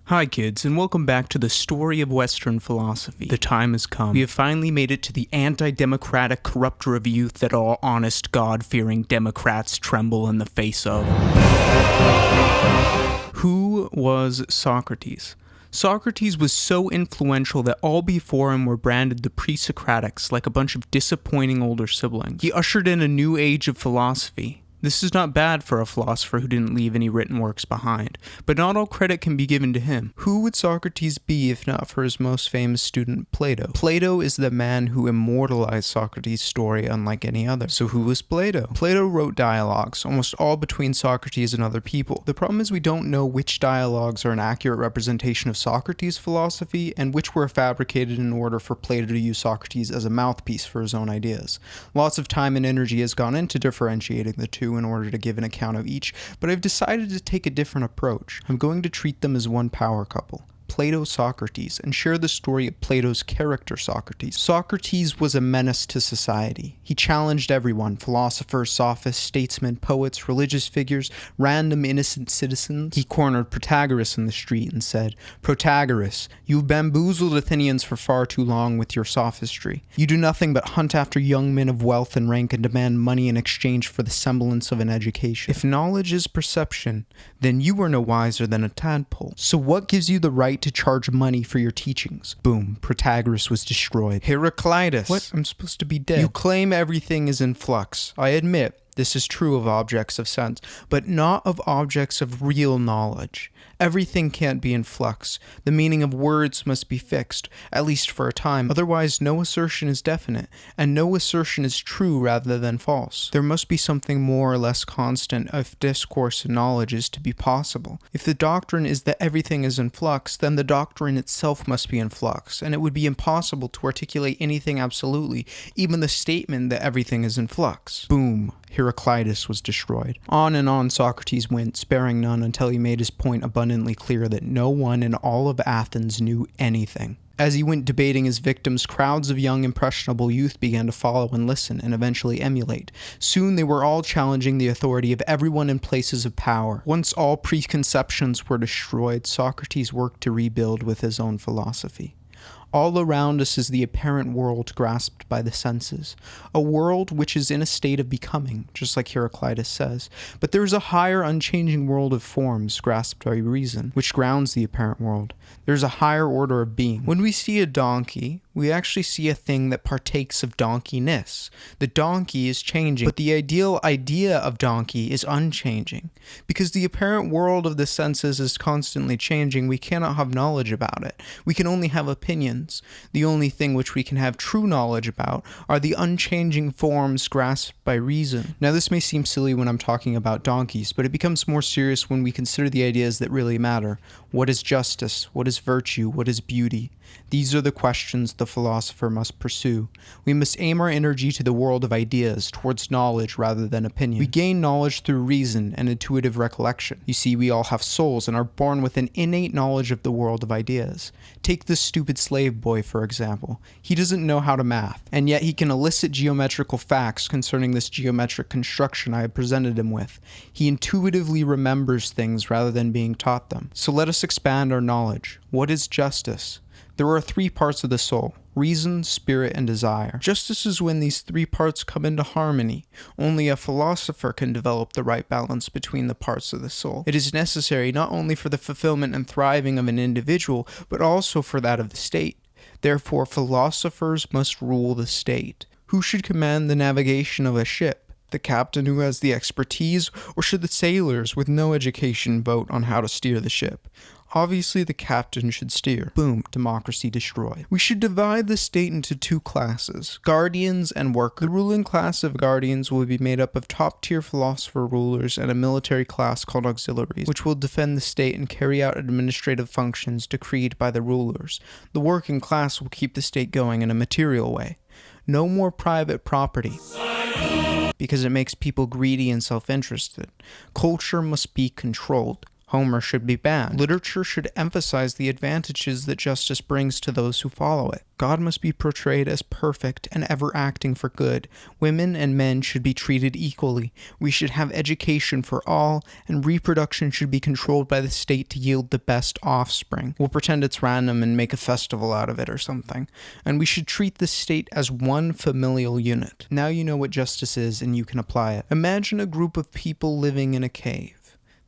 Hi kids, and welcome back to the story of Western philosophy. The time has come. We have finally made it to the anti-democratic corrupter of youth that all honest, God-fearing Democrats tremble in the face of. Who was Socrates? Socrates was so influential that all before him were branded the pre-Socratics, like a bunch of disappointing older siblings. He ushered in a new age of philosophy. This is not bad for a philosopher who didn't leave any written works behind, but not all credit can be given to him. Who would Socrates be if not for his most famous student, Plato? Plato is the man who immortalized Socrates' story unlike any other. So who was Plato? Plato wrote dialogues, almost all between Socrates and other people. The problem is we don't know which dialogues are an accurate representation of Socrates' philosophy and which were fabricated in order for Plato to use Socrates as a mouthpiece for his own ideas. Lots of time and energy has gone into differentiating the two in order to give an account of each, but I've decided to take a different approach. I'm going to treat them as one power couple, Plato-Socrates, and share the story of Plato's character Socrates. Socrates was a menace to society. He challenged everyone, philosophers, sophists, statesmen, poets, religious figures, random innocent citizens. He cornered Protagoras in the street and said, "Protagoras, you've bamboozled Athenians for far too long with your sophistry. You do nothing but hunt after young men of wealth and rank and demand money in exchange for the semblance of an education. If knowledge is perception, then you are no wiser than a tadpole. So what gives you the right to charge money for your teachings?" Boom, Protagoras was destroyed. Heraclitus. What? I'm supposed to be dead. You claim everything is in flux. I admit, this is true of objects of sense, but not of objects of real knowledge. Everything can't be in flux. The meaning of words must be fixed, at least for a time. Otherwise, no assertion is definite, and no assertion is true rather than false. There must be something more or less constant if discourse and knowledge is to be possible. If the doctrine is that everything is in flux, then the doctrine itself must be in flux, and it would be impossible to articulate anything absolutely, even the statement that everything is in flux. Boom. Heraclitus was destroyed. On and on Socrates went, sparing none until he made his point abundantly clear that no one in all of Athens knew anything. As he went debating his victims, crowds of young impressionable youth began to follow and listen and eventually emulate. Soon they were all challenging the authority of everyone in places of power. Once all preconceptions were destroyed, Socrates worked to rebuild with his own philosophy. All around us is the apparent world grasped by the senses, a world which is in a state of becoming, just like Heraclitus says, but there is a higher unchanging world of forms grasped by reason, which grounds the apparent world. There is a higher order of being. When we see a donkey, we actually see a thing that partakes of donkeyness. The donkey is changing, but the ideal idea of donkey is unchanging. Because the apparent world of the senses is constantly changing, we cannot have knowledge about it. We can only have opinions. The only thing which we can have true knowledge about are the unchanging forms grasped by reason. Now this may seem silly when I'm talking about donkeys, but it becomes more serious when we consider the ideas that really matter. What is justice? What is virtue? What is beauty? These are the questions the philosopher must pursue. We must aim our energy to the world of ideas, towards knowledge rather than opinion. We gain knowledge through reason and intuitive recollection. You see, we all have souls and are born with an innate knowledge of the world of ideas. Take this stupid slave boy, for example. He doesn't know how to math, and yet he can elicit geometrical facts concerning this geometric construction I have presented him with. He intuitively remembers things rather than being taught them. So let us expand our knowledge. What is justice? There are three parts of the soul: reason, spirit, and desire. Justice is when these three parts come into harmony. Only a philosopher can develop the right balance between the parts of the soul. It is necessary not only for the fulfillment and thriving of an individual, but also for that of the state. Therefore, philosophers must rule the state. Who should command the navigation of a ship? The captain who has the expertise, or should the sailors with no education vote on how to steer the ship? Obviously, the captain should steer. Boom, democracy destroyed. We should divide the state into two classes, guardians and workers. The ruling class of guardians will be made up of top-tier philosopher rulers and a military class called auxiliaries, which will defend the state and carry out administrative functions decreed by the rulers. The working class will keep the state going in a material way. No more private property, because it makes people greedy and self-interested. Culture must be controlled. Homer should be banned. Literature should emphasize the advantages that justice brings to those who follow it. God must be portrayed as perfect and ever acting for good. Women and men should be treated equally. We should have education for all, and reproduction should be controlled by the state to yield the best offspring. We'll pretend it's random and make a festival out of it or something. And we should treat the state as one familial unit. Now you know what justice is and you can apply it. Imagine a group of people living in a cave.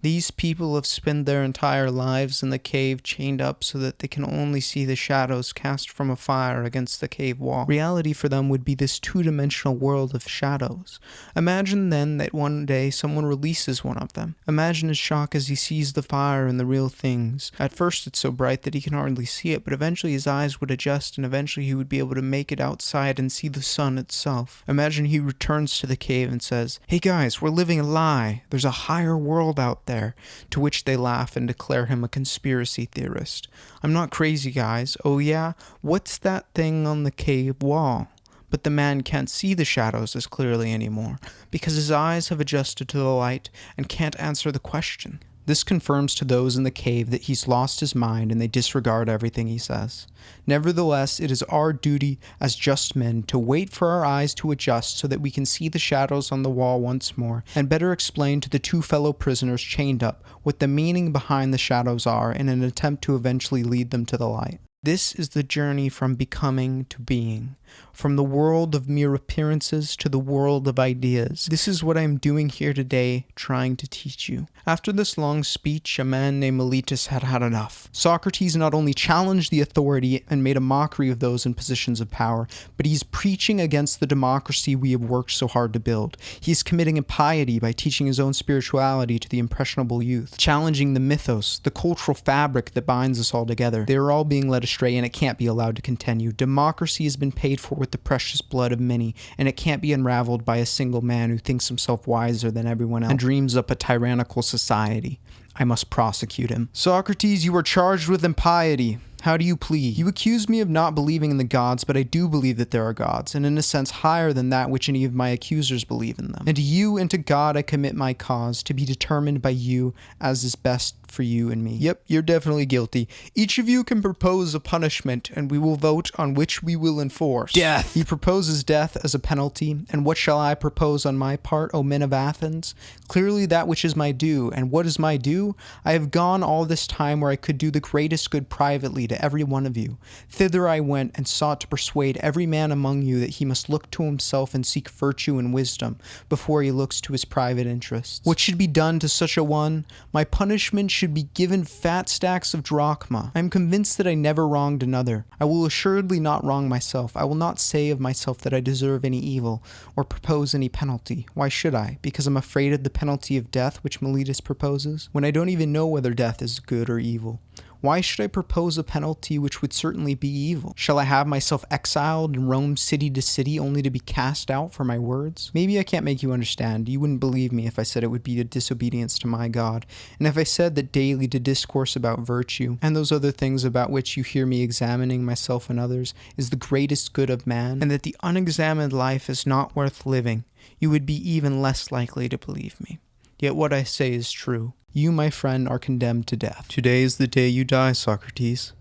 These people have spent their entire lives in the cave, chained up so that they can only see the shadows cast from a fire against the cave wall. Reality for them would be this two-dimensional world of shadows. Imagine then that one day someone releases one of them. Imagine his shock as he sees the fire and the real things. At first it's so bright that he can hardly see it, but eventually his eyes would adjust and eventually he would be able to make it outside and see the sun itself. Imagine he returns to the cave and says, "Hey guys, we're living a lie. There's a higher world out there," to which they laugh and declare him a conspiracy theorist. "I'm not crazy, guys. Oh yeah? What's that thing on the cave wall?" But the man can't see the shadows as clearly anymore, because his eyes have adjusted to the light and can't answer the question. This confirms to those in the cave that he's lost his mind and they disregard everything he says. Nevertheless, it is our duty as just men to wait for our eyes to adjust so that we can see the shadows on the wall once more and better explain to the two fellow prisoners chained up what the meaning behind the shadows are in an attempt to eventually lead them to the light. This is the journey from becoming to being, from the world of mere appearances to the world of ideas. This is what I am doing here today, trying to teach you. After this long speech, a man named Miletus had had enough. Socrates not only challenged the authority and made a mockery of those in positions of power, but he's preaching against the democracy we have worked so hard to build. He is committing impiety by teaching his own spirituality to the impressionable youth, challenging the mythos, the cultural fabric that binds us all together. They are all being led astray and it can't be allowed to continue. Democracy has been paid for with the precious blood of many, and it can't be unraveled by a single man who thinks himself wiser than everyone else and dreams up a tyrannical society. I must prosecute him. Socrates, you are charged with impiety. How do you plead? You accuse me of not believing in the gods, but I do believe that there are gods, and in a sense higher than that which any of my accusers believe in them. And to you and to God I commit my cause, to be determined by you as is best for you and me. Yep, you're definitely guilty. Each of you can propose a punishment, and we will vote on which we will enforce. Death! He proposes death as a penalty, and what shall I propose on my part, O men of Athens? Clearly that which is my due, and what is my due? I have gone all this time where I could do the greatest good privately to every one of you. Thither I went and sought to persuade every man among you that he must look to himself and seek virtue and wisdom before he looks to his private interests. What should be done to such a one? My punishment should be given fat stacks of drachma. I am convinced that I never wronged another. I will assuredly not wrong myself. I will not say of myself that I deserve any evil or propose any penalty. Why should I? Because I'm afraid of the penalty of death which Miletus proposes, when I don't even know whether death is good or evil. Why should I propose a penalty which would certainly be evil? Shall I have myself exiled and roam city to city only to be cast out for my words? Maybe I can't make you understand. You wouldn't believe me if I said it would be a disobedience to my God, and if I said that daily to discourse about virtue, and those other things about which you hear me examining myself and others, is the greatest good of man, and that the unexamined life is not worth living, you would be even less likely to believe me. Yet what I say is true. You, my friend, are condemned to death. Today is the day you die, Socrates.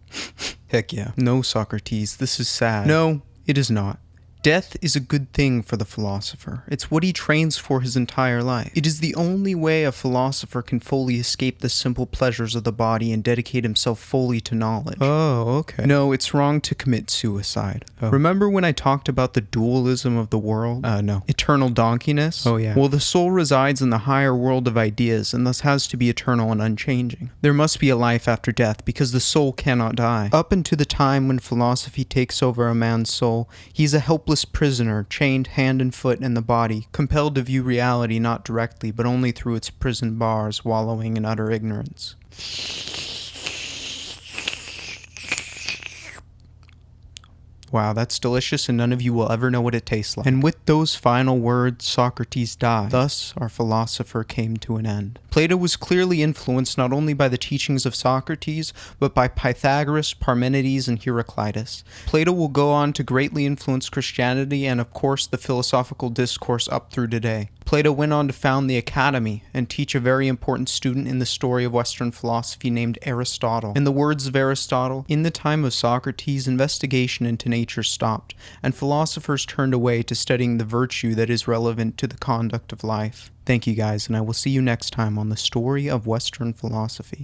Heck yeah. No, Socrates, this is sad. No, it is not. Death is a good thing for the philosopher. It's what he trains for his entire life. It is the only way a philosopher can fully escape the simple pleasures of the body and dedicate himself fully to knowledge. Oh, okay. No, it's wrong to commit suicide. Oh. Remember when I talked about the dualism of the world? No. Eternal donkeyness? Oh, yeah. Well, the soul resides in the higher world of ideas and thus has to be eternal and unchanging. There must be a life after death because the soul cannot die. Up until the time when philosophy takes over a man's soul, he's a helpless prisoner, chained hand and foot in the body, compelled to view reality not directly but only through its prison bars, wallowing in utter ignorance. Wow, that's delicious and none of you will ever know what it tastes like. And with those final words, Socrates died. Thus, our philosopher came to an end. Plato was clearly influenced not only by the teachings of Socrates, but by Pythagoras, Parmenides, and Heraclitus. Plato will go on to greatly influence Christianity and, of course, the philosophical discourse up through today. Plato went on to found the Academy and teach a very important student in the story of Western philosophy named Aristotle. In the words of Aristotle, in the time of Socrates, investigation into nature stopped, and philosophers turned away to studying the virtue that is relevant to the conduct of life. Thank you guys, and I will see you next time on the story of Western philosophy.